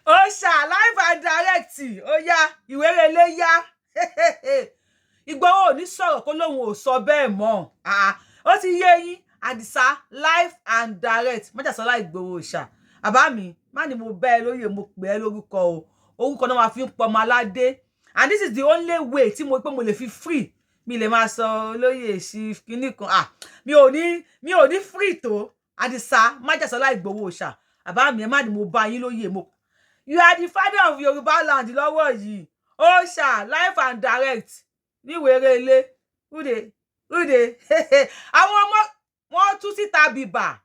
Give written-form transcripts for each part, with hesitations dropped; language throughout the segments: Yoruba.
Osha live and direct. Ó yá, Ìwéré Ilé yá. Ìgbòho ò ní sọ̀rọ̀ kó lóhun ò sọ bẹ́ẹ̀ mọ́. Ó ti yé yín. Àdìsá live and direct. Májàsọ́lá Ìgbòho Òòṣà. Bàbá mi, má ní mo bẹ́ ẹ lóyè mo pè ẹ́ lórúkọ o. Orúkọ náà máa fi ń pọmọ aládé. And this is the only way tí mo pé mo lè fi free. Mi lè máa sọ olóyè sí kíní kan. Mi ò ní free tó. Àdìsá Májàsọ́lá Ìgbòho Òòṣà. Bàbá mi, ẹ má ní mo bá yín lóyè mo. You are the father of Yoruba land lọ́wọ́ yìí. Òòṣà live and direct. Ní Ìwéré Ilé. Ude. Àwọn ọmọ wọn tú síta bìbà.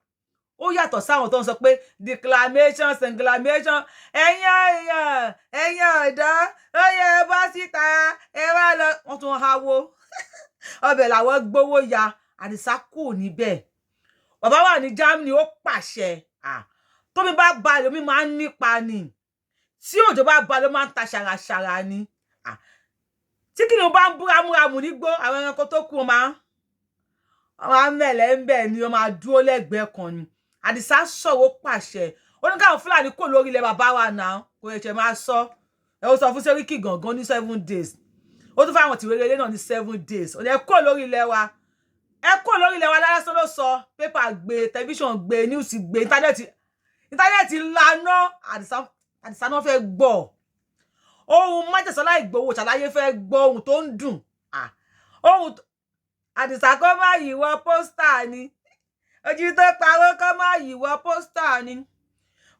Ó yàtọ̀ sáwọn tó ń sọ pé declamation singlamation ẹ̀yin ọ̀dọ́ ó yẹ bá síta ẹ wá lọ wọ́n tún háwó. Ọbẹ̀ làwọn gbówó ya. Àdìsá kù níbẹ̀. Bàbá wà ní Germany ó pàṣẹ. Tómi bá balẹ̀ omi máa ń nípa ni. Tí òjò bá balẹ̀ ó máa ń ta ṣàràṣàrà ni. Tí kìnìún bá ń búramúramù nígbó àwọn ẹranko tó kù máa ń mẹ̀lẹ́ ń bẹ̀ ni ó máa dúró lẹ́gbẹ̀ẹ́ kan ni. Àdìsá sọ̀rọ̀ pàṣẹ. Ó ní káwọn Fúlàní kò lórí ilẹ̀ bàbá wa náà kò ẹ̀ṣẹ̀ máa sọ. Ẹ ó sọ fún Sẹ́ríkì gangan ní 7 days. Ó tún fáwọn tìwéré ilé náà ní 7 days. Ó ní ẹ kò lórí ilẹ̀ wa. Ẹ kò lórí ilẹ̀ wa lásán ló sọ. Pépà gbé, tẹlifíṣàn gbé, news gbé, íńtánẹ́ẹ̀tì lánàá. Àdìsá náà fẹ́ gbọ́. Ohun Májàsọ́lá Ìgbòho ṣàlàyé fẹ́ gbọ́ ohun tó ń dùn. Ohun Àdìsá kó má yíwọ́ pósítà ni. Ojú tó parọ́ kó má yíwọ́ pósítà ni.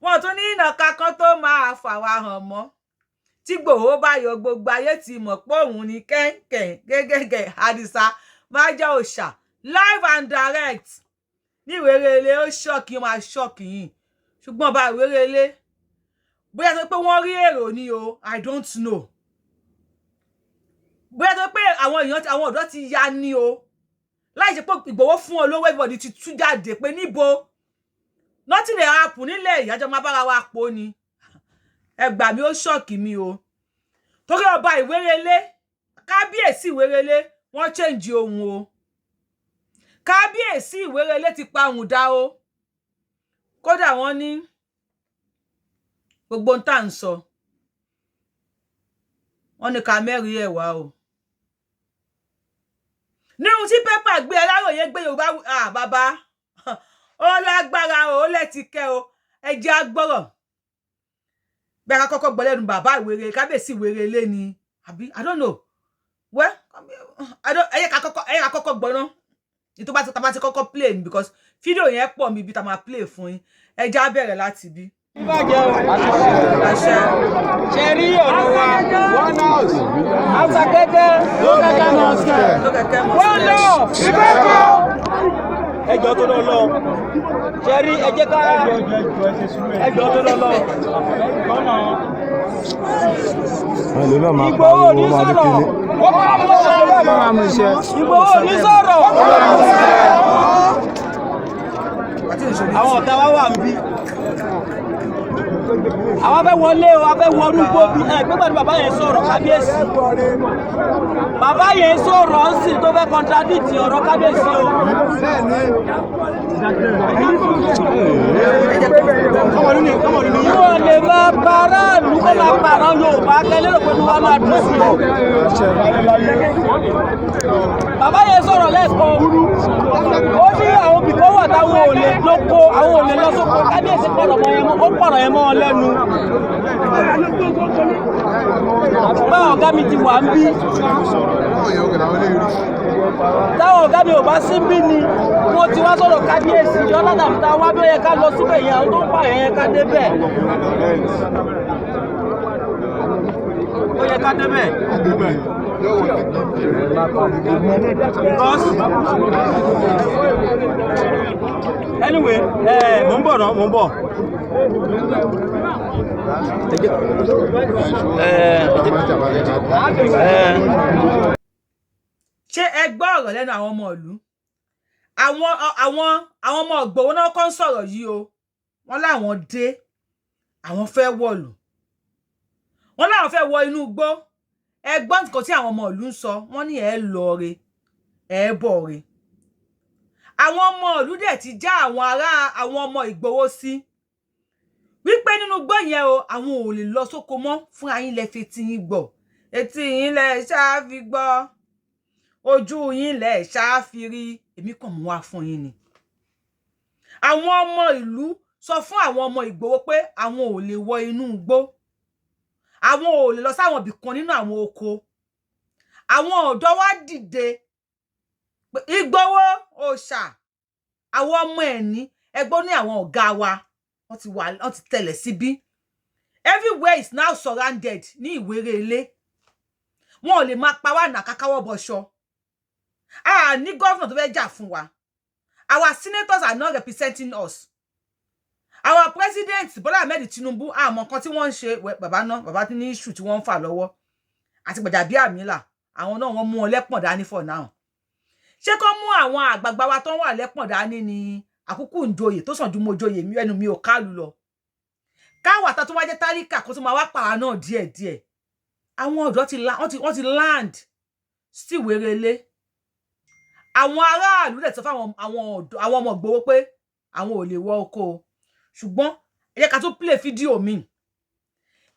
Wọ́n tún ní ìnàka kan tó máa fà wá hàn mọ́. Tí Ìgbòho bá yọ gbogbo ayé ti mọ̀ pé òun ni kẹ́ńkẹ́ gẹ́gẹ́gẹ́. Àdìsá Májàòòṣà live and direct. Ní Ìwéré Ilé ó ṣọ́ọ̀kì máa ṣọ́ọ̀kì yìí. Ṣùgbọ́n bá Ìwéré Ilé bóyá tó pé wọ́n rí èrò ni o, I don't know. Bóyá tó pé àwọn ọ̀dọ́ ti ya ni o. Láì ṣe pé Ìgbòho fún olówó everybody ti tú jáde pé níbo. Nothing dey happen nílẹ̀ ìyájọ́ máa bára wa pọ̀ ni. Ẹ gbà mí ó ṣọ́ọ̀kì mi o. Torí ọba Ìwéré Ilé, kábíyèsí Ìwéré Ilé, wọ́n change ohun o. Kábíyèsí Ìwéré Ilé ti pa ohun dá o. Kódà wọ́n ní gbogbo nta ń sọ. Wọ́n ní ká mẹ́rin ẹ̀ wá o. Ní ohun tí pépà gbé Aláròyé gbé Yorùbá bàbá. Ó lágbára o, ó lẹ́tìkẹ́ o. Ẹ jẹ́ agbọ́rọ̀. Bí aka kọ́kọ́ gbọ́ lẹ́nu bàbá Ìwéré kábíyèsí Ìwéré Ilé ni. Àbí I don't know. Well, ẹyẹ ká kọ́kọ́ gbọ́ ná. Ìtò bá ti kọ́kọ́ play ni because fídíò yẹn pọ̀ mi bí ta máa play fún yín. Ẹ jẹ́ á bẹ̀rẹ̀ láti bí. Ṣé rí ọ̀rọ̀ wa one house àtàkẹ́kẹ́ ló kẹ́kẹ́ náà sẹ́ one love ìbẹ́kọ̀ ẹjọ́ tó lọ lọ ṣé rí ẹjẹ́ ká ẹjọ́ tó lọ lọ Ìgbòho ní sọ̀rọ̀ Ìgbòho ní sọ̀rọ̀ àwọn ọ̀tá wa wà ń bí àwọn abẹ́ wọlé o abẹ́ wọnú gbóbi gbẹ́gbẹ́ni bàbá yẹn sọ̀rọ̀ kábíyèsí bàbá yẹn sọ̀rọ̀ ń sìn tó fẹ́ kọ́ntradìtì ọ̀rọ̀ kábíyèsí o. Wọ́n lè máa para ìlú kó máa para Yorùbá kẹ́lẹ́ ló pé wọ́n máa dùn sí ọ. Bàbá yẹn sọ̀rọ̀ lẹ́ẹ̀kan ó ní àwọn bìkọ́ wà táwọn ò lè lóko àwọn ò lè lọ sóko kábíyèsí pọ̀rọ̀ mọ́ yẹn mọ́ ó pọ̀rọ̀ yẹn mọ́ ọ lẹ́nu. Àtúbà ọ̀gá mi ti wà ń bí. Táwọn ọ̀gá mi ò bá sí bí ni wọ́n ti wá sọ̀rọ̀ kábíyèsí lọ́nà tàbí táwọn wá bí ó yẹ ká lọ síbẹ̀ yẹn àwọn tó ń pààyàn yẹn ká débẹ̀. Ó yẹ ká débẹ̀. Because anyway, mo ń bọ̀ náà, mo ń bọ̀. Ṣé ẹ gbọ́ ọ̀rọ̀ lẹ́nu àwọn ọmọ ìlú? Àwọn ọmọ Ìgbòho náà kọ́ ń sọ̀rọ̀ yìí o. Wọ́n láwọn dé, àwọn fẹ́ wọ̀lú. Wọ́n láwọn fẹ́ wọ inú igbó. Ẹ gbọ́ nǹkan tí àwọn ọmọ ìlú ń sọ. Wọ́n ní ẹ lọ re, ẹ bọ̀ re. Àwọn ọmọ ìlú dẹ̀ ti já àwọn ọmọ Ìgbòho sí. wípé nínú gbọ́ yẹn o àwọn ò lè lọ sóko mọ́ fúnra yín lẹ fi etí yín gbọ́ etí yín lẹ ṣáá fi gbọ́ ojú yín lẹ ṣáá fi rí èmi kàn mú wá fún yín ni àwọn ọmọ ìlú sọ fún àwọn ọmọ Ìgbòho pé àwọn ò lè wọ inú igbó àwọn ò lè lọ sáwọn ibì kan nínú àwọn oko àwọn ọ̀dọ́ wá dìde Ìgbòho òòṣà àwọn ọmọ ẹ̀ ní ẹgbọ́n ní àwọn ọ̀gá wa wọ́n ti tẹ̀lẹ̀ síbí everywhere is now surrounded ní Ìwéré Ilé wọn ò lè máa pa wá nàkákáwọ́ bọ̀ṣọ ní gọ́vnà tó fẹ́ jà fún wa our senators are not representing us our president Bola Ahmed Tinubu àmọ́ kan tí wọ́n ń ṣe bàbá tí ní issue tí wọ́n ń fà lọ́wọ́ àti Gbajabiamila àwọn náà wọ́n mú wọn lẹ́pọ̀n dání for now ṣé kó mú àwọn àgbààgbà wa tó ń wà lẹ́pọ̀n dání ni àkúkú ńjoyè tó sàn ju mo joyè mi ẹnu mi ò kálu lọ káwà tá tó wá jẹ́ tálíkà kó tó máa wá pàrà náà díẹ̀díẹ̀ àwọn ọ̀dọ́ wọ́n ti land sí Ìwéré Ilé àwọn aráàlú dẹ̀ sọ fún àwọn ọmọ Ìgbòho pé àwọn ò lè wọ oko ṣùgbọ́n ẹ jẹ́ ká tún play fídíò mi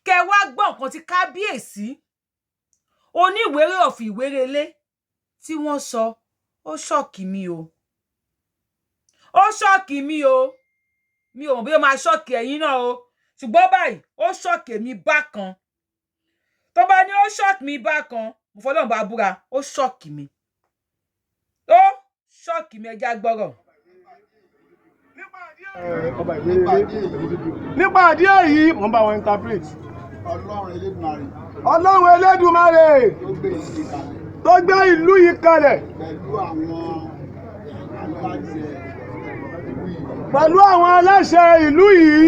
kẹ́ wá gbọ́ nǹkan tí kábíyèsí oníwèrè of Ìwéré Ilé tí wọ́n sọ ó ṣọ́ọ̀kì mi o ó ṣọ́ọ̀kì mi o mi ò mọ̀ bí ó máa ṣọ́ọ̀kì ẹ̀yin náà o ṣùgbọ́n báyìí ó ṣọ́ọ̀kì mi bákan tó bá ní ó ṣọ́ọ̀kì mi bákan mo fọlọ́run bá búra ó ṣọ́ọ̀kì mi ó ṣọ́ọ̀kì mi ẹja gbọ́rọ̀. nípa àdí èyí mo ń bá wọn interpret Ọlọ́run Elédùmarè tó gbé ìlú yìí kalẹ̀ pẹ̀lú àwọn aláṣẹ ìlú yìí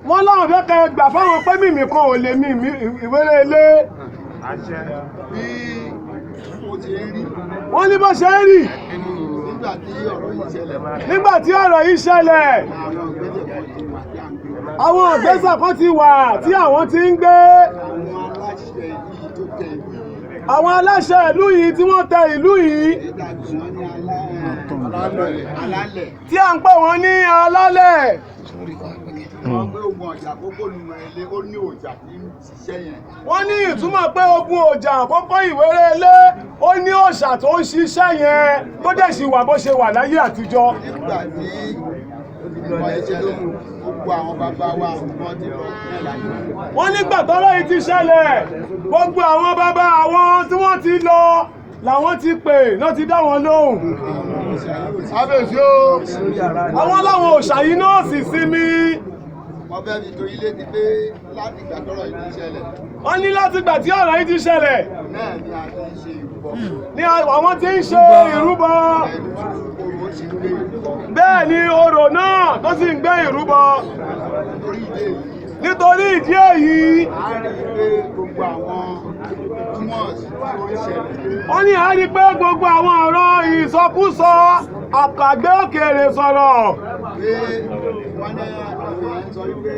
wọ́n láwọn fẹ́ kẹ́ gbà fáwọn pé mímì kan ò lè mí Ìwéré Ilé wọ́n ní bó ṣe ń rí nígbà tí ọ̀rọ̀ yìí ṣẹlẹ̀ àwọn ìgbésẹ̀ kan ti wà tí àwọn ti ń gbé àwọn aláṣẹ ìlú yìí tí wọ́n tẹ ìlú yìí tí à ń pè wọ́n ní alálẹ̀ wọ́n ní ìtumọ̀ pé ogun ọjà àkọ́kọ́ Ìwéré Ilé ó ní òòṣà tó ń ṣiṣẹ́ yẹn tó dẹ̀ sì wà bó ṣe wà láyé àtijọ́. wọ́n nígbà tọ́rọ̀ yìí ti ṣẹlẹ̀ gbogbo àwọn bàbá àwọn tí wọ́n ti lọ làwọn ti pè náà ti dá wọn lóhùn. abèsí o àwọn láwọn òòṣà yìí náà sì sinmi. wọ́n fẹ́ fi torí létí pé láti ìgbà tọ́rọ̀ yìí ti ṣẹlẹ̀. wọ́n ní láti ìgbà tí ọ̀rọ̀ yìí ti ṣẹlẹ̀. náà ni a ti ń ṣe ìrúbọ. ni àwọn ti ń ṣe ìrúbọ. bẹ́ẹ̀ ni orò náà tó sì ń gbé ìrúbọ. nítorí ìdí èyí. a rí i pé gbogbo àwọn túmọ̀s tó ń ṣẹlẹ̀. wọ́n ní a rí i pé gbogbo àwọn ọ̀rọ̀ ìsọkúsọ àkàgbé òkèèrè sọ̀rọ̀. pé wọ́n ní ìròyìn sọ wípé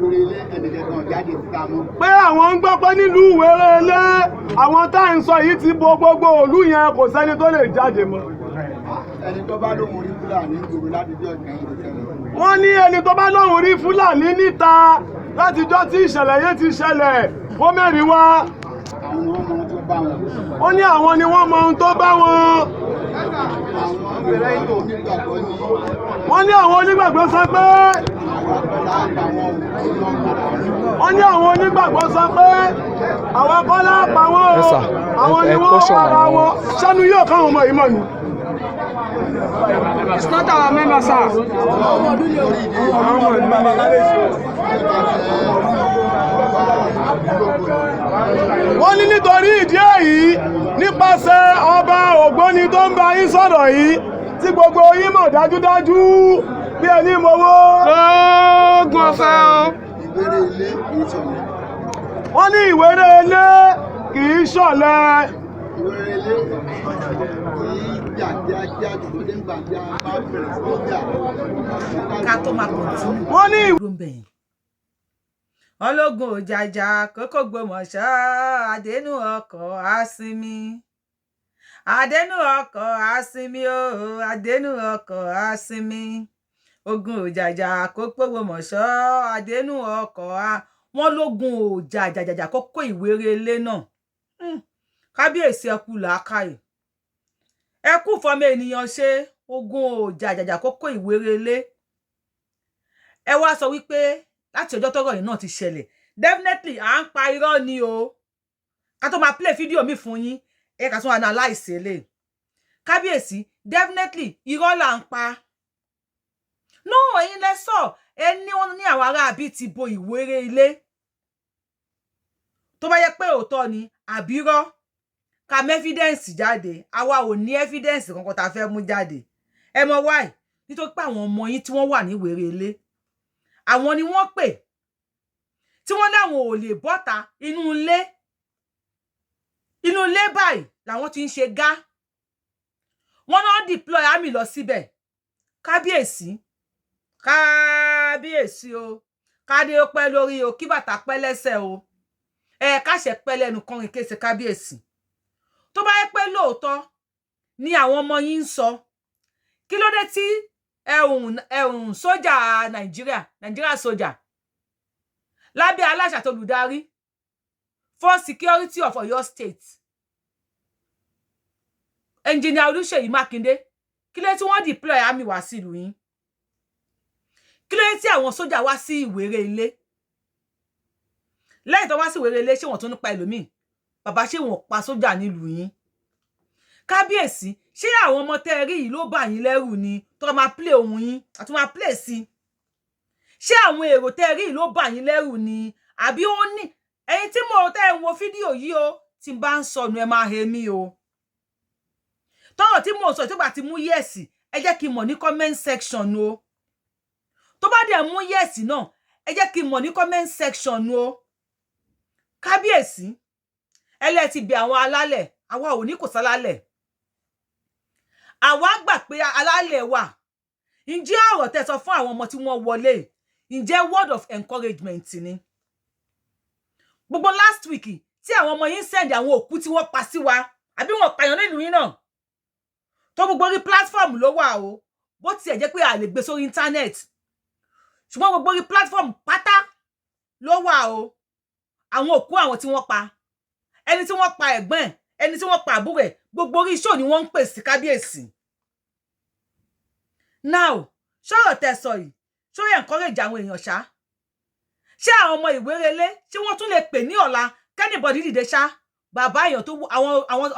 Ìwéré Ilé ẹnìkẹ́kan jáde síta mọ́. pé àwọn ń gbọ́ pé nílùú Ìwéré Ilé àwọn tá à ń sọ yìí ti bo gbogbo òlú yẹn kò sẹ́ni tó lè jáde mọ́. ẹni tó bá lóhùn rí Fúlàní gbòòrò láti bí ọ̀gbìn yìí ti ṣẹlẹ̀. wọ́n ní ẹni tó bá lóhùn rí Fúlàní níta látijọ́ tí ìṣẹ̀lẹ̀ yẹn ti ṣẹlẹ̀ ó mẹ́rin wá. àwọn ọmọ ohun tó bá wọn. ó ní àwọn ni wọ́n mọ ohun tó bá wọn. àwọn onígbàgbọ́ ní. wọ́n ní àwọn onígbàgbọ́ sọ pé. wọ́n ní àwọn onígbàgbọ́ sọ pé àwọn kọ́lá pa wọ́n o àwọn ni wọ́n wára wọn sánú yóò káwọn ọmọ yìí mọ̀ ni. It's not our member, sir. wọ́n ní nítorí ìdí èyí nípasẹ̀ ọba Ògbóni tó ń bá yín sọ̀rọ̀ yìí tí gbogbo yín mọ̀ dájúdájú bí ẹni mowó. lóògùn ọ̀fẹ́ o. Ìwéré Ilé kì í ṣọ̀lẹ. wọ́n ní Ìwéré Ilé kì í ṣọ̀lẹ. Ìwéré Ilé kì í jà kíákíá tó dé nígbà tí a bá bẹ̀rẹ̀ sí í jà. ká tó máa kọ̀ọ̀tún. wọ́n ní ológun òjàjà kókó gbòmọ̀ṣọ́ àdénú ọkọ̀ àsinmi Àdénú ọkọ̀ àsinmi o, àdénú ọkọ̀ àsinmi. Ogun òjàjà kó pòwò mọ̀ṣọ́, àdénú ọkọ̀ wọ́n lógun òjàjàjàjà kó kó ìwéré ilé náà. Kábíyèsí ẹ kú làákàyè. Ẹ kú fọmọ ènìyàn ṣe ogun òjàjàjà kó kó ìwéré ilé. Ẹ wá sọ wípé láti ọjọ́ tọ́rọ̀ yìí náà ti ṣẹlẹ̀. Definitely à ń pa irọ́ ni o. Ká tó máa play fídíò mi fún yín, ẹ ká tún analyze ele. Kábíyèsí, definitely irọ́ là ń pa. No, ẹ̀yin lẹ sọ, ẹni wọ́n ní àwọn ará bí ti bo ìwéré ilé. Tó bá yẹ pé òótọ́ ni, àbírọ́, ká mú evidence jáde. Àwa ò ní evidence kankan tá fẹ́ mú jáde. Ẹ mọ̀ why? Nítorí pé àwọn ọmọ yín tí wọ́n wà ní ìwéré ilé, àwọn ni wọ́n pè. Tí wọ́n láwọn ò lè bọ́ta inú ilé báyìí làwọn ti ń ṣe gá. Wọ́n náà deploy army lọ síbẹ̀. Kábíyèsí, kábíyèsí o, kádé ó pẹ́ lórí o, kí bàtà pẹ́ lẹ́sẹ̀ o. Káṣẹ pẹ́ lẹ́nu kọrin kése kábíyèsí. Tó bá yẹ pé lóòótọ́ ni àwọn ọmọ yín ń sọ, kí ló dé tí sójà Nigeria sójà lábẹ́ aláṣà tó lùdarí for security of Oyo State, Engineer Olúṣèyí Mákindé, kí ló tí wọ́n deploy army wá sí ìlú yín? Kí ló tí àwọn sójà wá sí ìwéré ilé? Lẹ́yìn tó wá sí ìwéré ilé, ṣé wọ́n tún nípa ẹlòmíì? Bàbá, ṣé wọ́n pa sójà nílùú yín? Kábíyèsí, ṣé àwọn ọmọ tẹ́ rí yìí ló bà yín lẹ́rù ni? Tó máa play ohun yín, àti máa play sí. Ṣé àwọn èrò tẹ́ rí yìí ló bà yín lẹ́rù ni? Àbí ó ní ẹ̀yin tí mo tẹ́ wo fídíò yìí o, tí n bá ń sọnù ẹ máa he mí o. Tọ́rọ̀ tí mo sọ tó bá ti mú yes, ẹ jẹ́ kí n mọ̀ ní comment section o. Tó bá dẹ̀ mú yes náà, ẹ jẹ́ kí n mọ̀ ní comment section o. Kábíyèsí, ẹlẹ́ ti bẹ̀ àwọn alálẹ̀, àwa ò ní kò sálálẹ̀. Àwa gbà pé alálẹ̀ wà. Ǹjẹ́ ọ̀rọ̀ tẹ́ sọ fún àwọn ọmọ tí wọ́n wọlé, ǹjẹ́ word of encouragement ni? Gbogbo last week tí àwọn ọmọ yín send àwọn òkú tí wọ́n pa sí wa, àbí wọ́n pààyàn nínú yín náà. Tó gbogbo orí platform ló wà o. Bó tiẹ̀ jẹ́ pé a lè gbé sórí internet. Ṣùgbọ́n gbogbo orí platform pátá ló wà o. Àwọn òkú àwọn tí wọ́n pa. Ẹni tí wọ́n pa ẹ̀gbọ́n, ẹni tí wọ́n pa àbúrò ẹ̀, gbogbo orí show ni wọ́n ń pè sí kábíyèsí. Now, ṣọ́rọ̀ tẹ́ sọ yìí, ṣó yẹ encourage àwọn èèyàn ṣá? Ṣé àwọn ọmọ ìwéré ilé, ṣé wọ́n tún lè pè ní ọ̀la kẹ́nìbọ̀dì dìde ṣá? Bàbá èèyàn tó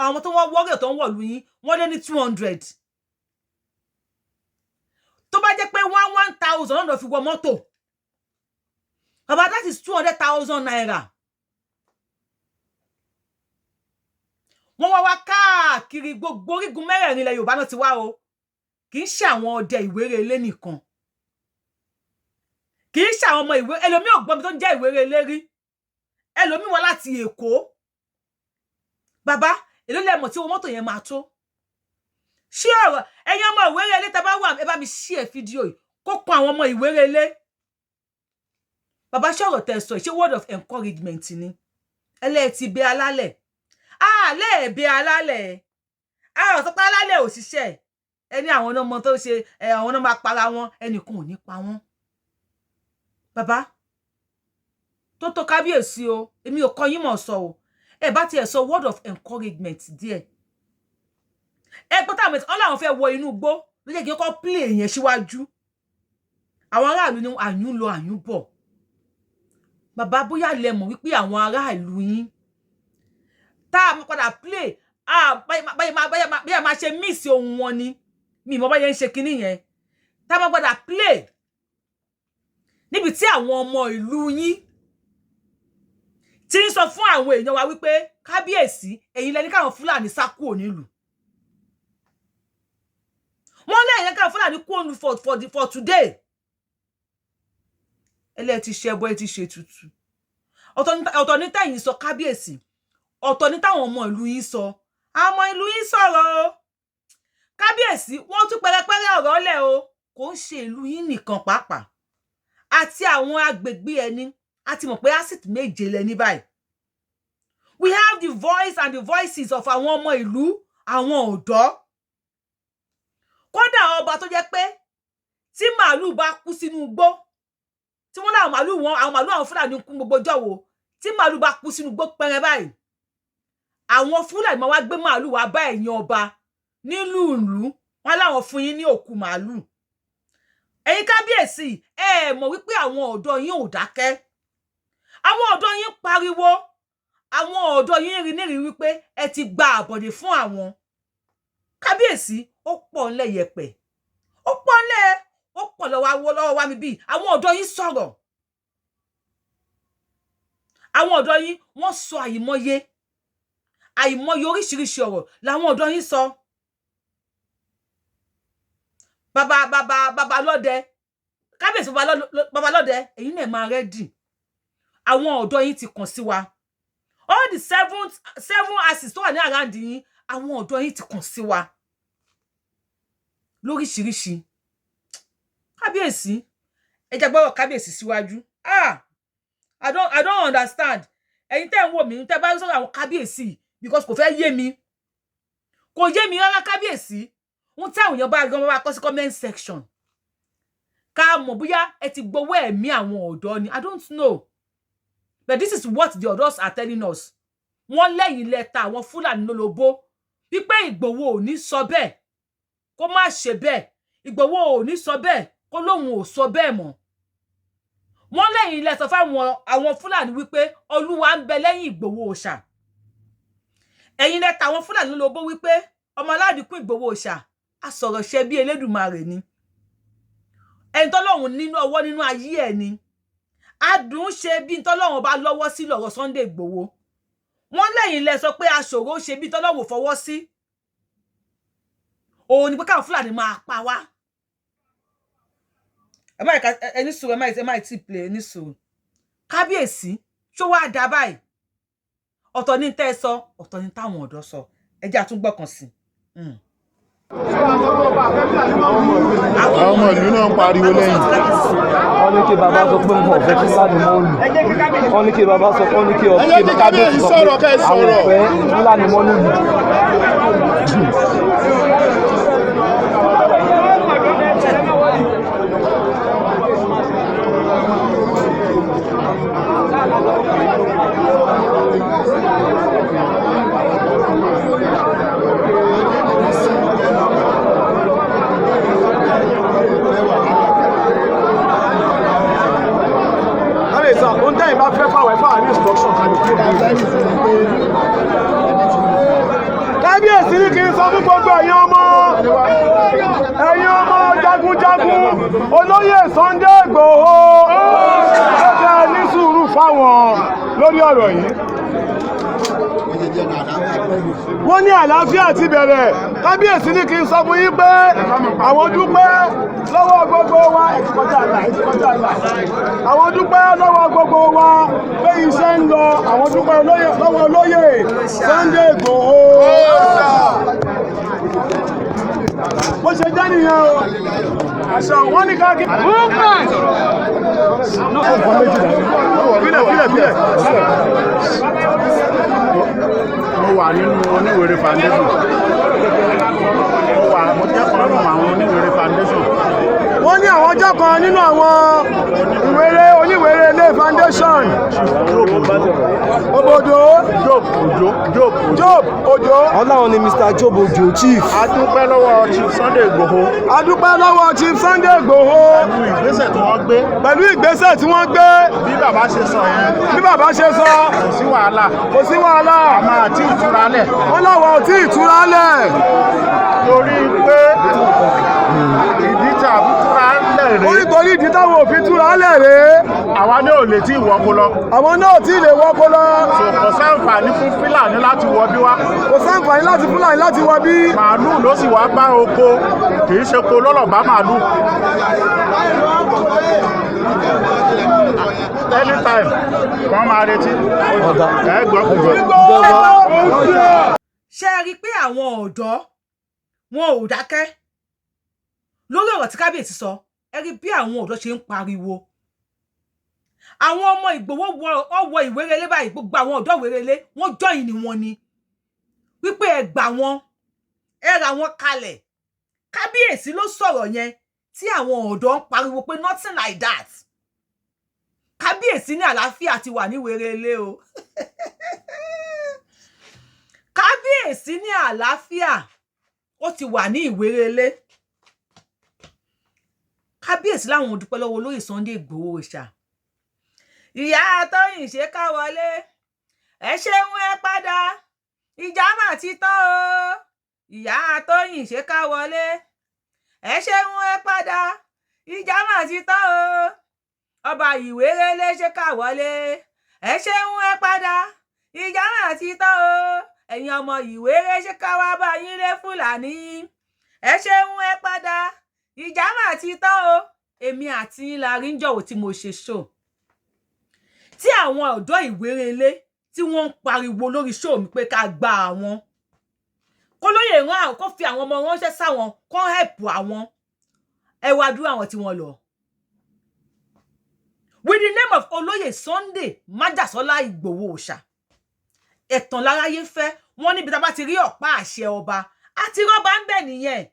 àwọn tó wọ́n wọ́rẹ̀ tó ń wọ̀lú yín, wọ́n lé ní 200. Tó bá jẹ́ pé 1,000 náà lọ fi wọ mọ́tò. Bàbá, that is 200,000 naira. Wọ́n wá káàkiri gbogbo orígun mẹ́rẹ̀ẹ̀rin ilẹ̀ Yorùbá náà ti wá o. Kì í ṣe àwọn ọdẹ ìwéré ilé nìkan. Kì í ṣe àwọn ọmọ ìwé, ẹlòmí ò gbọ́ mi tó ń jẹ́ ìwéré ilé rí. Ẹlòmí wá láti Èkó. Bàbá, èló lẹ mọ̀ tí owó mọ́tò yẹn máa tó? Ṣé ọ̀rọ̀ ẹ̀yin ọmọ ìwéré ilé tá bá wà, ẹ bá mi share fídíò yìí kó kan àwọn ọmọ ìwéré ilé. Bàbá, ṣé ọ̀rọ̀ tẹ́ sọ, ṣé word of encouragement ni? Ẹlẹ́ ti bẹ̀ alálẹ̀. Lè bẹ̀ alálẹ̀. Ó sọ pé alálẹ̀ ò ṣiṣẹ́. Ẹni àwọn ọmọ tó ṣe àwọn náà máa para wọn, ẹnìkan ò ní pa wọn. Bàbá, tó kábíyèsí o, èmi ò kọ yín mọ̀ sọ o. Ẹ bá tiẹ̀ sọ word of encouragement díẹ̀. Ẹ gbọ́ táwọn mẹ́ta, ọlọ́run fẹ́ wọ inú igbó, ló jẹ́ kí ó kọ́ play yẹn síwájú. Àwọn aráàlú ni àyún lọ àyún bọ̀. Bàbá, bóyá lẹ mọ̀ wípé àwọn aráàlú yín tá a máa padà play, báyà máa ṣe miss ohun wọn ni. Mi mọ̀ báyẹn ń ṣe kinní yẹn. Tá a máa padà play níbi tí àwọn ọmọ ìlú yín tí ń sọ fún àwọn èèyàn wa wípé kábíyèsí, ẹ̀yin lẹni káwọn Fúlàní sá kúrò nílùú. Wọ́n lẹ́yìn káwọn Fúlàní kúrò nílùú for today. Ẹlẹ́ ti ṣe ẹbọ, ẹ ti ṣe tutù. Ọ̀tọ̀ ní tẹ̀yin sọ kábíyèsí. Ọ̀tọ̀ ní táwọn ọmọ ìlú yín sọ. Àwọn ọmọ ìlú yín sọ̀rọ̀ o. Kábíyèsí, wọ́n tún pẹrẹpẹrẹ ọ̀rọ̀ lẹ̀ o. Kò ń ṣe ìlú yín nìkan pàápàá. Àti àwọn agbègbè ẹni, àti mọ̀ pé asset méje lẹ ní báyìí. We have the voice and the voices of àwọn ọmọ ìlú, àwọn ọ̀dọ́ kódà ọba tó jẹ́ pé tí màálù bá kú sínú igbó tí wọ́n láwọn màálù àwọn Fúlàní kú gbogbo jọ̀wọ́ tí màálù bá kú sínú igbó pẹrẹ báyìí àwọn Fúlàní máa wá gbé màálù wá bá ẹ̀yin ọba nílùú ìlú wọn láwọn fún yín ní òkú màálù ẹ̀yin kábíyèsí ẹ mọ̀ wípé àwọn ọ̀dọ́ yín ò dákẹ́ àwọn ọ̀dọ́ yín pariwo àwọn ọ̀dọ́ yín rí nírí wípé ẹ ti gba àbọ̀dè fún àwọn kábíyèsí ó pọ̀ ńlẹ̀ yẹpẹ̀ ó pọ̀ ńlẹ̀ ó pọ̀ lọ́wọ́ wá mi bí àwọn ọ̀dọ́ yín sọ̀rọ̀ àwọn ọ̀dọ́ yín wọ́n sọ àìmọye oríṣiríṣi ọ̀rọ̀ làwọn ọ̀dọ́ yín sọ bàbá lọ́dẹ kábíyèsí bàbá lọ́dẹ èyí náà máa rẹ́dì àwọn ọ̀dọ́ yín ti kàn sí wa all the seven asses tó wà ní àràǹdì yín àwọn ọ̀dọ́ yín ti kàn sí wa lóríṣiríṣi kábíyèsí ẹ jẹ́ gbọ́rọ̀ kábíyèsí síwájú I don't understand ẹ̀yin tẹ́ ń wò mí tẹ́ bá sọ̀rọ̀ àwọn kábíyèsí because kò fẹ́ yé mi kò yé mi rárá kábíyèsí wọ́n tí àwọn èèyàn bá gan bá kọ sí comment section ká mọ̀ bóyá ẹ ti gbowó ẹ̀mí àwọn ọ̀dọ́ ni I don't know but this is what the adults are telling us wọ́n lẹ́yìn lẹ́tà àwọn Fúlàní lólobó wípé Ìgbòho ò ní sọ bẹ́ẹ̀ kó má ṣe bẹ́ẹ̀ Ìgbòho ò ní sọ bẹ́ẹ̀ kó lóun ò sọ bẹ́ẹ̀ mọ́ wọ́n lẹ́yìn lẹ́tà fáwọn àwọn Fúlàní wípé Olúwa ń bẹ lẹ́yìn Ìgbòho òòṣà ẹ̀yin lẹ́tà àwọn Fúlàní lólobó wípé ọmọ aládìkún Ìgbòho òòṣà asọ̀rọ̀ ṣe bí Elédùmarè ni ẹni tọ́lọ́run nínú ọwọ́ nínú ayé ẹ̀ ni adùn ṣe bí tọ́lọ́run bá lọ́wọ́ sí lọ́rọ̀ Sunday Ìgbòho wọ́n lẹ́yìn lẹ sọ pé aṣòro ṣe bí tọ́lọ́run fọwọ́ sí òun ni pé káwọn Fúlàní máa pa wá ẹni sùúrù ẹ má ti play ẹni sùúrù kábíyèsí ṣó wá dá báyìí ọ̀tọ̀ ní tẹ́ ẹ sọ ọ̀tọ̀ ní táwọn ọ̀dọ́ sọ ẹ jẹ́ àtúngbọ̀kàn sí àwọn ọmọ ìlú náà ń pariwo lẹ́yìn. wọ́n ní kí bàbá sọ pé nǹkan ọ̀fẹ́ kí Fúlàní mọ́ lù wọ́n ní kí bàbá sọ pé kábíyèsí sọ pé àwọn ọ̀fẹ́ Fúlàní mọ́ lù. Ohun tẹ́yìn bá fẹ́ fáwọn ẹ̀fà ní instruction kábíyèsí ní kí n sọ fún gbogbo ẹ̀yin ọmọ jagunjagun olóyè Sunday Ìgbòho ó jẹ́ ní sùúrù fáwọn lórí ọ̀rọ̀ yìí wọ́n ní àlàáfíà ti bẹ̀rẹ̀ kábíyèsí ní kí n sọ fún yín pé àwọn dúpẹ́ lọ́wọ́ gbogbo wa àwọn dúpẹ́ lọ́wọ́ gbogbo wa pé iṣẹ́ ń lọ àwọn dúpẹ́ lọ́wọ́ olóyè Sunday Ìgbòho bó ṣe jẹ́ nìyẹn o àṣà wọ́n ní káàkiri fílẹ̀ mo wà nínú Oníwèrè Foundation mo jẹ́ kan nínú àwọn Oníwèrè Foundation wọ́n ní àwọn ọjọ́ kan nínú àwọn Oníwèrè ilé foundation Obodo Job Ojo ọláwọn ni Mr. Job Ojo chief. adúpẹ́ lọ́wọ́ Chief Sunday Ìgbòho pẹ̀lú ìgbésẹ̀ tí wọ́n gbé bí bàbá ṣe sọ kò sí wàhálà àmà àti ìtúralẹ̀ wọ́n láwọn ò tí ìtúralẹ̀ torí pé ìdí tí a fi túralẹ̀ rèé nítorí ìdí táwọn òfin túralẹ̀ rèé àwa náà ò lè tí ìwọ́kó lọ àwọn náà ò tí ì lè wọ́kó lọ kò sáǹfààní fún Fúlàní láti wọ bí wá kò sáǹfààní láti Fúlàní láti wọ bí màálù ló sì wá bá oko kì í ṣe ko lọ́lọ́ bá màálù anytime wọ́n máa retí ṣé ẹ rí i pé àwọn ọ̀dọ́ wọn ò dákẹ́ lórí ọ̀rọ̀ tí kábíyèsí sọ ẹ rí bí àwọn ọ̀dọ́ ṣe ń pariwo àwọn ọmọ Ìgbòho wọ Ìwérelé báyìí gbogbo àwọn ọ̀dọ́ Ìwérelé wọ́n jọyìn ni wọ́n ni wípé ẹ gbà wọn ra wọn kalẹ̀ kábíyèsí ló sọ̀rọ̀ yẹn tí àwọn ọ̀dọ́ ń pariwo pé nothing like that kábíyèsí ní àlàáfíà ti wà ní Ìwéré Ilé o kábíyèsí ní àlàáfíà ó ti wà ní Ìwéré Ilé kábíyèsí láwọn ò dúpẹ́ lọ́wọ́ olóyè Sunday Ìgbòho Òòṣà ìyá Tóyìn ṣe ká wọlé ẹ ṣeun ẹ padà ìjà mà ti tán o ìyá Tóyìn ṣe ká wọlé ẹ ṣeun ẹ padà ìjà mà ti tán o ọba Ìwéré Ilé ṣe ká wọlé ẹ ṣeun ẹ padà ìjà mà ti tán o ẹ̀yin ọmọ Ìwéré ṣe ká wá bá yín lé Fúlàní ẹ ṣeun ẹ padà ìjà mà ti tán o èmi àti yín la rí ń jọ̀wọ́ tí mo ṣe show tí àwọn ọ̀dọ́ Ìwéré Ilé tí wọ́n ń pariwo lórí show mi pé ká gba àwọn kó lóye rán àwọn kó fi àwọn ọmọ ránṣẹ́ sáwọn kó help àwọn ẹ wá dúró àwọn tí wọ́n lọ with the name of olóyè Sunday Májàsọ́lá Ìgbòho Òòṣà ẹ̀tàn láráyé fẹ́ wọ́n níbi tá bá ti rí ọ̀pá àṣẹ ọba àti rọ́bà ń bẹ̀ nìyẹn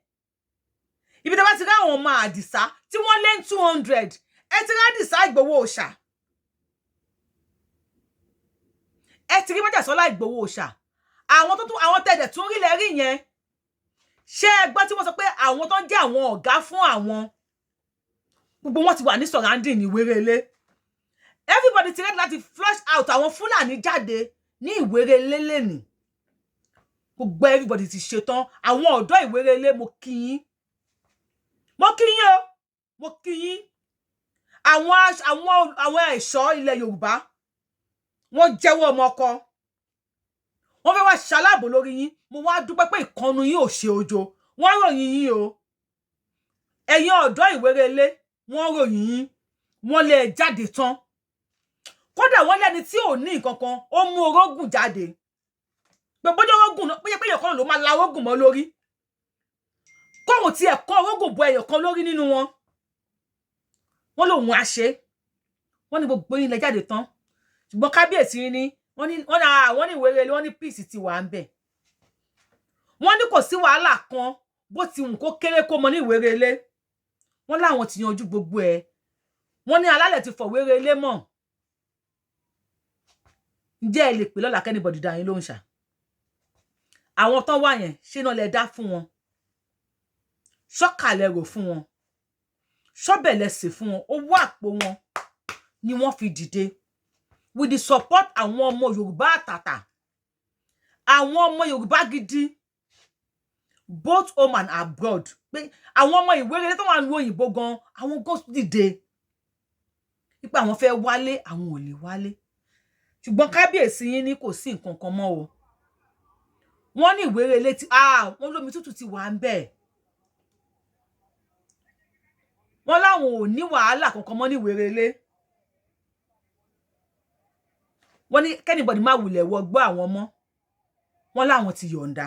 ibi tá bá ti rí àwọn ọmọ Àdìsá tí wọ́n lé 200 ẹ ti rí Àdìsá Ìgbòho Òòṣà ẹ ti rí Májàsọ́lá Ìgbòho Òòṣà àwọn tẹ̀dẹ̀ tún rí lẹ́rí yẹn ṣé ẹ gbọ́ tí wọ́n sọ pé àwọn tó ń jẹ́ àwọn ọ̀gá fún àwọn gbogbo wọn ti wà ní surrounding ní Ìwéré Ilé everybody ti ready láti flush out àwọn Fúlàní jáde ní Ìwéré Ilé lẹ́nìí gbogbo everybody ti ṣetán àwọn ọ̀dọ́ Ìwéré Ilé mo kí yín o mo kí yín àwọn ẹ̀ṣọ́ ilẹ̀ Yorùbá wọ́n jẹ́wọ́ ọmọ ọkọ wọ́n fẹ́ wá ṣaláàbò lórí yín mo wá dúpẹ́ pé ìkànnù yín ò ṣe ojo wọ́n ròyìn yín o ẹ̀yin ọ̀dọ́ Ìwéré Ilé wọ́n ròyìn yín wọ́n lè jáde tán kódà wọ́n lẹ́ni tí ò ní nǹkan kan ó mú orógùn jáde gbogbo orógùn náà péye péye kan ló máa la orógùn mọ́ lórí kóhùn tí ẹ̀kọ́ orógùn bọ ẹyọ kan lórí nínú wọn wọ́n lòun á ṣe wọ́n ní gbogbo yín lẹ jáde tán ṣùgbọ́n kábíyèsí ni wọ́n ní Ìwéré Ilé wọ́n ní peace ti wà ń bẹ̀ wọ́n ní kò sí wàhálà kan bó ti wù kó kéré kó mọ ní Ìwéré Ilé wọ́n láwọn ti yanjú gbogbo ẹ̀ wọ́n ní alálẹ̀ ti fọ̀ Ìwéré Ilé mọ́ ǹjẹ́ ẹ lè pè lọ́la kẹ́nìbọ̀dì dá yín lóhùn ṣá àwọn tán wà yẹn ṣé náà lẹ dá fún wọn ṣọ́kàlẹ̀ rò fún wọn ṣọ́bẹ̀lẹ̀ sè fún wọn owó àpò wọn ni wọ́n fi dìde with the support àwọn ọmọ Yorùbá àtàtà àwọn ọmọ Yorùbá gidi both home and abroad pé àwọn ọmọ Ìwéré Ilé tó wà ní òyìnbó gan àwọn go dìde pé àwọn fẹ́ wálé àwọn ò lè wálé ṣùgbọ́n kábíyèsí yín ní kò sí nǹkan kan mọ́ o wọ́n ní Ìwéré Ilé tí wọ́n lómi tútù ti wà ń bẹ̀ wọ́n láwọn ò ní wàhálà kankan mọ́ ní Ìwéré Ilé wọ́n ní kẹ́nìbọ̀dì má wulẹ̀ wọ gbọ́ àwọn ọmọ wọ́n láwọn ti yọ̀ǹda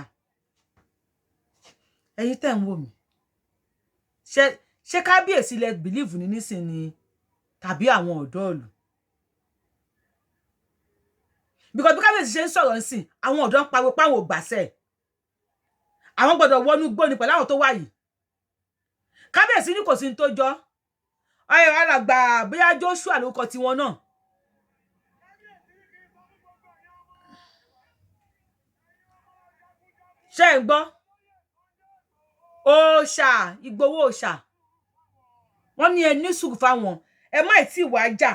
ẹ̀yin tẹ́ ń wò mí ṣé kábíyèsí lẹ bìlíìfù ní nísìnyí tàbí àwọn ọ̀dọ́ ìlú because bí kábíyèsí ṣe ń sọ̀rọ̀ nsìn àwọn ọ̀dọ́ ń pariwo páwọn ò gbàṣẹ àwọn gbọ́dọ̀ wọnú gbóni pẹ̀lú àwọn tó wà yìí kábíyèsí ní kò sí ní tó jọ ọyọ alàgbà bóyá Joshua lórúkọ tiwọn náà ṣé ń gbọ́ Òòṣà Ìgbòho Òòṣà wọ́n ní ẹ ní sùúrù fáwọn ẹ má tí wá jà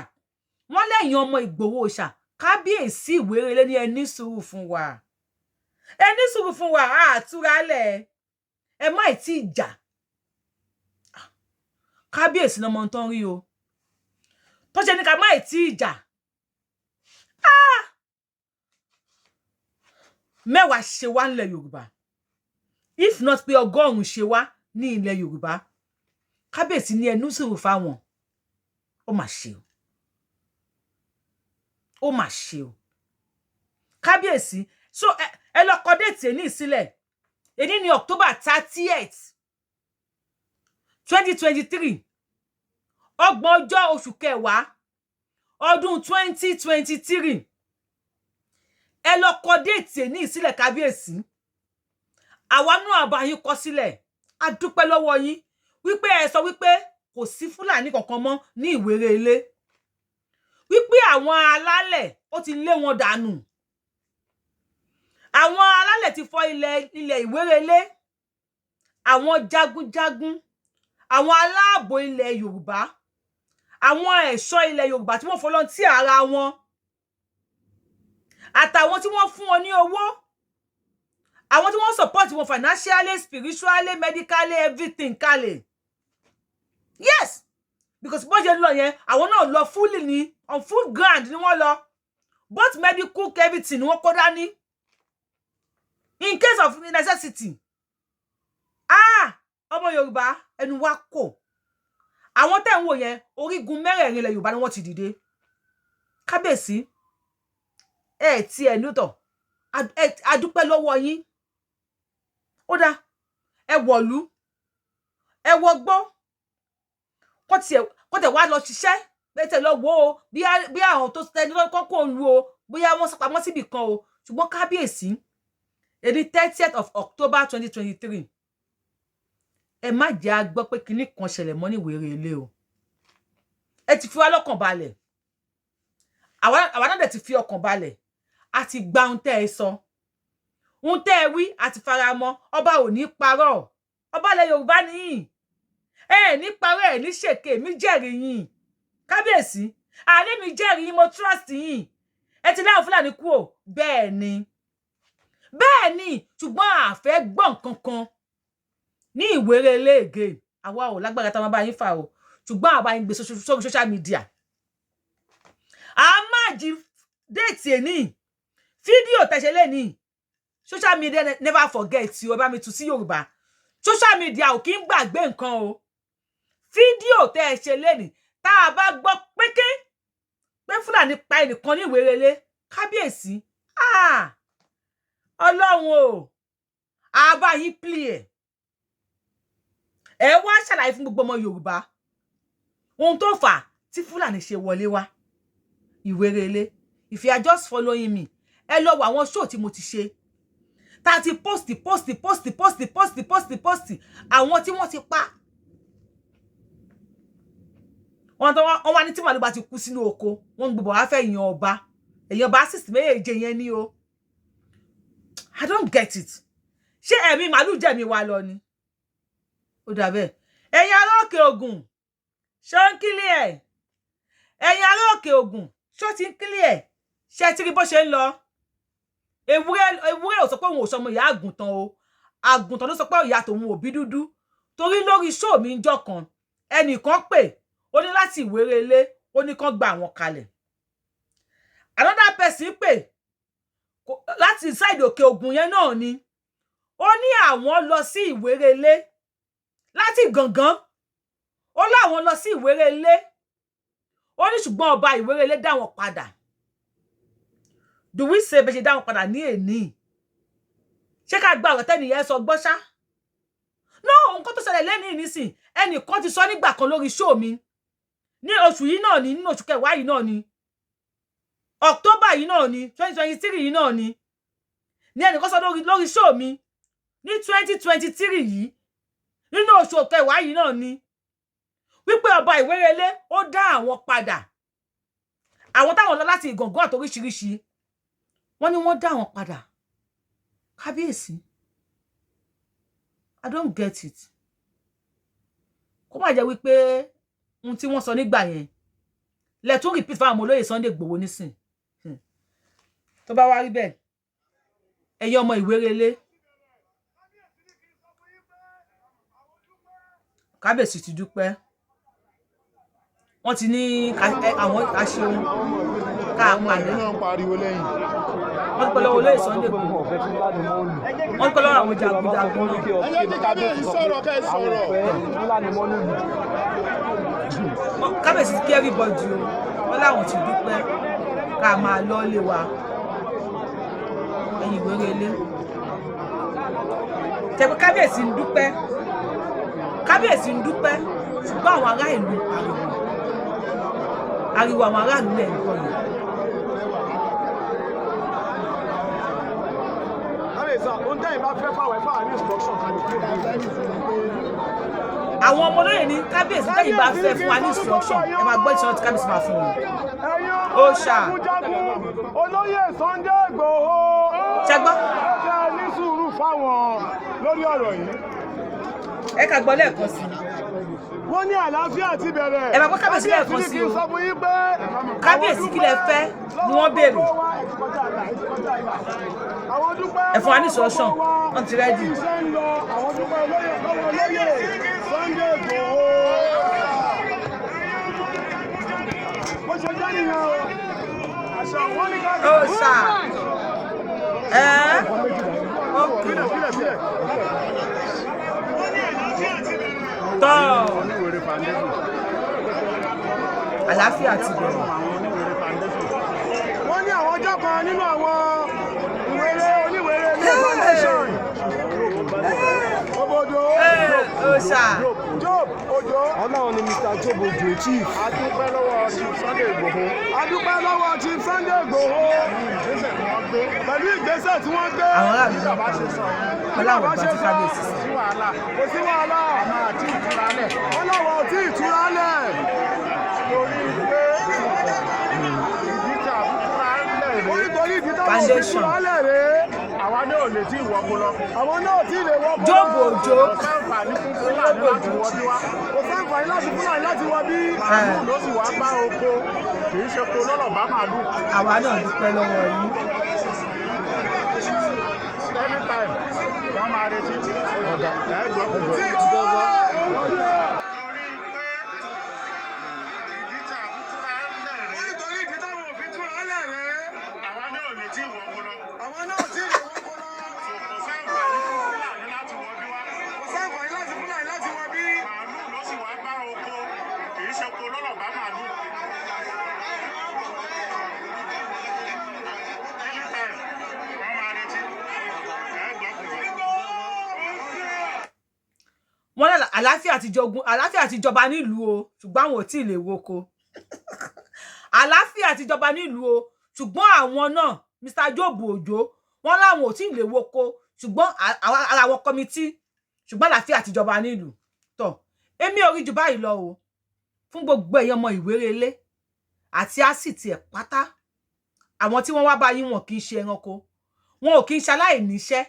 wọ́n lẹ́yìn ọmọ Ìgbòho Òòṣà kábíyèsí Ìwéré Ilé ní ẹ ní sùúrù fún wa àtúrálẹ̀ ẹ má tí jà kábíyèsí náà mọ tán rí o tó ṣe ní ká má tí jà mẹ́wàá ṣe wá nílẹ̀ Yorùbá if not pé ọgọ́rùn-ún ṣe wá ní ilẹ̀ Yorùbá kábíyèsí ní ẹnu sùúrù fáwọn ó mà ṣe o kábíyèsí so ẹ lọ kọ déètì ní ìsílẹ̀ èní ní October 30th 2023 ọgbọ̀n ọjọ́ oṣù kẹwàá ọdún 2023 ẹ lọ kọ déètì ní ìsílẹ̀ kábíyèsí àwa náà bá yín kọ sílẹ̀ a dúpẹ́ lọ́wọ́ yín wípé ẹ sọ wípé kò sí Fúlàní kankan mọ́ ní Ìwéré Ilé wípé àwọn alálẹ̀ ó ti lé wọn dànù àwọn alálẹ̀ ti fọ́ ilẹ̀ Ìwéré Ilé àwọn jagunjagun àwọn aláàbò ilẹ̀ Yorùbá àwọn ẹ̀ṣọ́ ilẹ̀ Yorùbá tí wọ́n volunteer ara wọn àtàwọn tí wọ́n fún wọn ní owó àwọn tí wọ́n support wọn financially spiritually medically everything kale yes because bó ṣe lọ yẹn àwọn náà lọ fully ní on full ground ni wọ́n lọ both medical everything ni wọ́n kó dání in case of necessity ọmọ Yorùbá ẹnu wa kò àwọn tẹ́ ń wò yẹn orígun mẹ́rẹ̀ẹ̀rin ilẹ̀ Yorùbá ni wọ́n ti dìde kábíyèsí tí ẹ nítọ̀ a dúpẹ́ lọ́wọ́ yín ó dá ẹ wọ̀lú ẹ wọgbó kó tẹ̀ wá lọ ṣiṣẹ́ bẹ́tẹ̀ lọ wo o bí àwọn tó tẹni lọ́kọ́ kò lu o bóyá wọ́n sápamọ́ síbì kan o ṣùgbọ́n kábíyèsí èdè 30th of October 2023 ẹ má jẹ́ a gbọ́ pé kinní kan ṣẹlẹ̀ mọ́ ní Ìwéré Ilé o ẹ ti fi wá lọ́kàn balẹ̀ àwa náà dẹ̀ ti fi ọkàn balẹ̀ a ti gba ohun tẹ́ ẹ sọ ohun tẹ́ ẹ wí a ti fara mọ́ ọba ò ní parọ́ ọba ilẹ̀ Yorùbá nìyí ní parọ́ ẹ̀ ní ṣèké mi jẹ́rìí yín kábíyèsí àlẹ́ mi jẹ́rìí yín mo trust yín ẹ ti láwọn Fúlàní kú o bẹ́ẹ̀ ni ṣùgbọ́n a fẹ́ gbọ́ nǹkan kan ní Ìwéré Ilé again àwa ò lágbára tá máa bá yín fà o ṣùgbọ́n àbá yín gbé sórí social media a máa jí déètì ẹni fídíò tẹ̀ṣẹ̀ lẹ́ni social media never forget o bá mi tú sí Yorùbá social media ò kí ń gbàgbé nǹkan o fídíò tẹ̀ṣẹ̀ lẹ́ni tá a bá gbọ́ péké pé Fúlàní pa ẹnìkan ní Ìwéré Ilé kábíyèsí Ọlọ́run o àbá yín play ẹ wá ṣàlàyé fún gbogbo ọmọ Yorùbá ohun tó fà tí Fúlàní ṣe wọlé wá Ìwéré Ilé if you are just following me ẹ lọ wo àwọn show tí mo ti ṣe tá ti post àwọn tí wọ́n ti pa wọ́n wá ní tí màlúù bá ti kú sínú oko wọ́n gbogbo wá fẹ́ yan ọba èyàn bá assist méje yẹn ní o I don't get it ṣé ẹ̀mí màlúù jẹ̀mí wa lọ ni ó dà bẹ́ẹ̀ ẹ̀yin ará Òkè Ògùn ṣó ń kílẹ̀ ẹ̀yin ará Òkè Ògùn ṣó ti ń kílẹ̀ ṣé ti rí bó ṣe ń lọ ewúrẹ́ ò sọ pé òun ò sọmọ ìyá àgùntàn o àgùntàn ló sọ pé ìyá tòun ò bí dúdú torí lórí show mi ń jọ kan ẹnìkan pè ó ní láti Ìwéré Ilé ó ní kán gba àwọn kalẹ̀ another person pè láti inside Òkè Ògùn yẹn náà ni ó ní àwọn lọ sí Ìwéré Ilé láti Gàngán ó láwọn lọ sí Ìwéré Ilé ó ní ṣùgbọ́n ọba Ìwéré Ilé dá wọn padà do we say bẹ́ẹ̀ ṣe dá wọn padà ní èní ṣé ká gba ọ̀rọ̀ tẹ́nìyẹn sọ gbọ́ ṣá no nǹkan tó ṣẹlẹ̀ lẹ́ni nísìn ẹnìkan ti sọ nígbà kan lórí show mi ní oṣù yìí náà ni nínú oṣù kẹwàá yìí náà ni October yìí náà ni 2023 yìí náà ni ẹnìkan sọ lórí show mi ní 2023 yìí nínú oṣù kẹwàá yìí náà ni wípé ọba Ìwéré Ilé ó dá àwọn padà àwọn táwọn lọ láti Ìgàngán àti oríṣiríṣi wọ́n ní wọ́n dá àwọn padà kábíyèsí I don't get it kó má jẹ́ wípé ohun tí wọ́n sọ nígbà yẹn lẹ tún repeat fáwọn ọmọ olóyè Sunday Igboho nísìn tó bá wá rí bẹ́ẹ̀ ẹ̀yin ọmọ Ìwéré Ilé kábíyèsí ti dúpẹ́ wọ́n ti ní àwọn aṣeun ká pàdé wọ́n ti pẹ́ lọ́wọ́ olóyè Sunday Igboho wọ́n ti pẹ́ lọ́wọ́ àwọn jagunjagun kábíyèsí kí everybody o wọ́n láwọn ti dúpẹ́ ká máa lọ lé wa ẹ̀yin Ìwéré Ilé tẹ̀pẹ́ kábíyèsí ń dúpẹ́ ṣùgbọ́n àwọn ará ìlú ariwo àwọn ará ìlú lẹ̀ ń kọ́ yìí. Ohun tẹ́ báyìí bá fẹ́ fáwọn ẹ̀fọ́ àní instruction kan ní àwọn ọmọ olóyè ní kábíyèsí tẹ́yìn bá fẹ́ fún wa ní instruction ẹ máa gbọ́ ìṣòro tí kábíyèsí máa fún wọn. Ó ṣá olóyè Sunday Igboho ṣẹgbọ́n ṣe ní sùúrù fáwọn lórí ọ̀rọ̀ yìí. ẹ ká gbọ́ lẹ́ẹ̀kan sí i. wọ́n ní àlàáfíà ti bẹ̀rẹ̀. ẹ máa gbọ́ kábíyèsí lẹ́ẹ̀kan sí i o. kábíyèsí kí lẹ fẹ́ ni wọ́n béèrè. ẹ fún wa ní instruction wọ́n ti rẹ́dì. àwọn dúpẹ́ olóyè Sunday Igboho. bó ṣe jẹ́ nìyẹn o. àṣà wọn ní ká. Ó ṣá tọ́ àlàáfíà ti bẹ̀rẹ̀. wọ́n ní àwọn ọjọ́ kan nínú àwọn oníwèrè ní foundation. Obodo. Ó ṣá. Job Ojo. Ọlọ́run ni Mr. Job Ojo chief. Adúpẹ́ lọ́wọ́ Chief Sunday Igboho. Adúpẹ́ lọ́wọ́ Chief Sunday Igboho. Pẹ̀lú ìgbésẹ̀ tí wọ́n gbé. Àwọn aráàlú náà pa pẹ̀lú àwọn ìgbà tí kábíyèsí sí. Kò sí wàhálà. Wọ́n láwọn ò tí ì túra lẹ̀. Torí pé ìdí tí a fi túra lẹ̀ rèé. Nítorí ìdí tí a fi túra lẹ̀ rèé. Àwa náà ò lè tí ì wọ́pọ̀ lọ. Àwọn náà ò tí ì lè wọ́pọ̀ lọ. Job Ojo. Kò sáǹfààní fún Fúlàní láti wọ bí wá. Kò sáǹfààní láti Fúlàní láti wọ bí. Màálù ló sì wá gbá oko. Kì í ṣe kó lọ́lọ́ bá màálù. Àwa náà dúpẹ́ lọ́wọ́ yín. Anytime, wọ́n máa retí. Ọ̀gá wọ́n ní àlàáfíà ti jọba nílùú o ṣùgbọ́n àwọn ò tí ì lè woko. Àlàáfíà ti jọba nílùú o ṣùgbọ́n àwọn náà Mr. Job Ojo wọ́n láwọn ò tí ì lè woko ṣùgbọ́n ara àwọn kọmitì ṣùgbọ́n àlàáfíà ti jọba nílùú. Tọ́ èmi ò rí jù báyìí lọ o fún gbogbo èèyàn ọmọ Ìwéré Ilé àti àsìtì ẹ̀ pátá. Àwọn tí wọ́n wá bá yín wọn kì í ṣe ẹranko, wọn ò kì í ṣaláìníṣẹ́.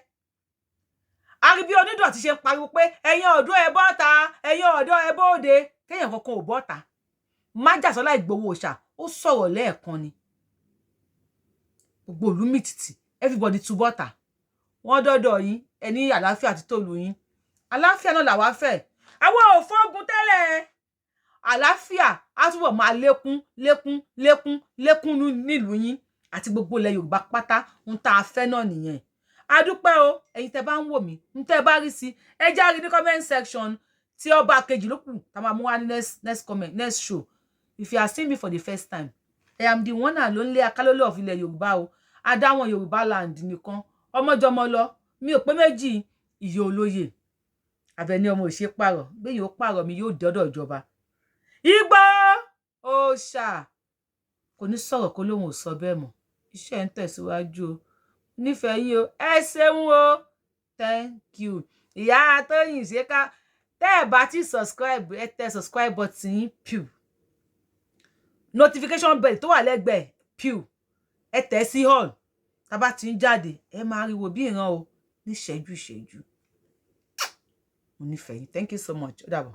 Àrí bí onídọ̀tí ṣe ń pariwo pé ẹ̀yin ọ̀dọ́ ẹ bọ́ta, ẹ̀yin ọ̀dọ́ ẹ bóde, kéèyàn kankan ò bọ́ta. Májàsọ́lá Ìgbòho Òòṣà ó sọ̀rọ̀ lẹ́ẹ̀kan ni. Gbogbo ìlú mìtìtì, everybody tú bọ́ta. Wọ́n dọ́dọ̀ yín, ẹni àlàáfíà ti tòlù yín. Àlàáfíà náà làwa fẹ́. Àwọn ò fọ́gun tẹ́lẹ̀. Àlàáfíà á túbọ̀ máa lékún nílùú yín àti gbogbo ilẹ̀ Yorùbá pátá ń tá a fẹ́ náà nìyẹn. A dúpẹ́ o, ẹ̀yin tẹ́ bá ń wò mí, ń tẹ́ bá rí sí, ẹ já rí ní comment section tí ọba kejì ló kù tá máa mú wá ní next comment, next show. If you are seeing me for the first time, I am the one and only Akálólé of ilẹ̀ Yorùbá o. Adáwọn Yorùbá land nìkan. Ọmọjọmọ lọ, mi ò pé méjì, ìyè olóyè. Àbẹ̀ní ọmọ òṣè pààrọ̀, bí yóò pààrọ̀ mi yóò dọ́dọ̀ ìjọba. IGBOHO Òòṣà kò ní sọ̀rọ̀ kó lóhùn ò sọ bẹ́ẹ̀ mọ́. Iṣẹ́ ń tẹ̀síwájú o. Nífẹ̀ẹ́ yín o, ẹ ṣeun o, thank you. Ìyá Tóyìn ṣe ká tẹ́ ẹ bá ti subscribe, ẹ tẹ subscribe button yín pew. Notification bell tó wà lẹ́gbẹ̀ẹ́ pew. Ẹ tẹ̀ sí all. Tá bá ti ń jáde, ẹ máa rí wo bí ìran o ní ìṣẹ́jú. Mo nífẹ̀ẹ́ yín. Thank you so much. Ó dàbọ̀.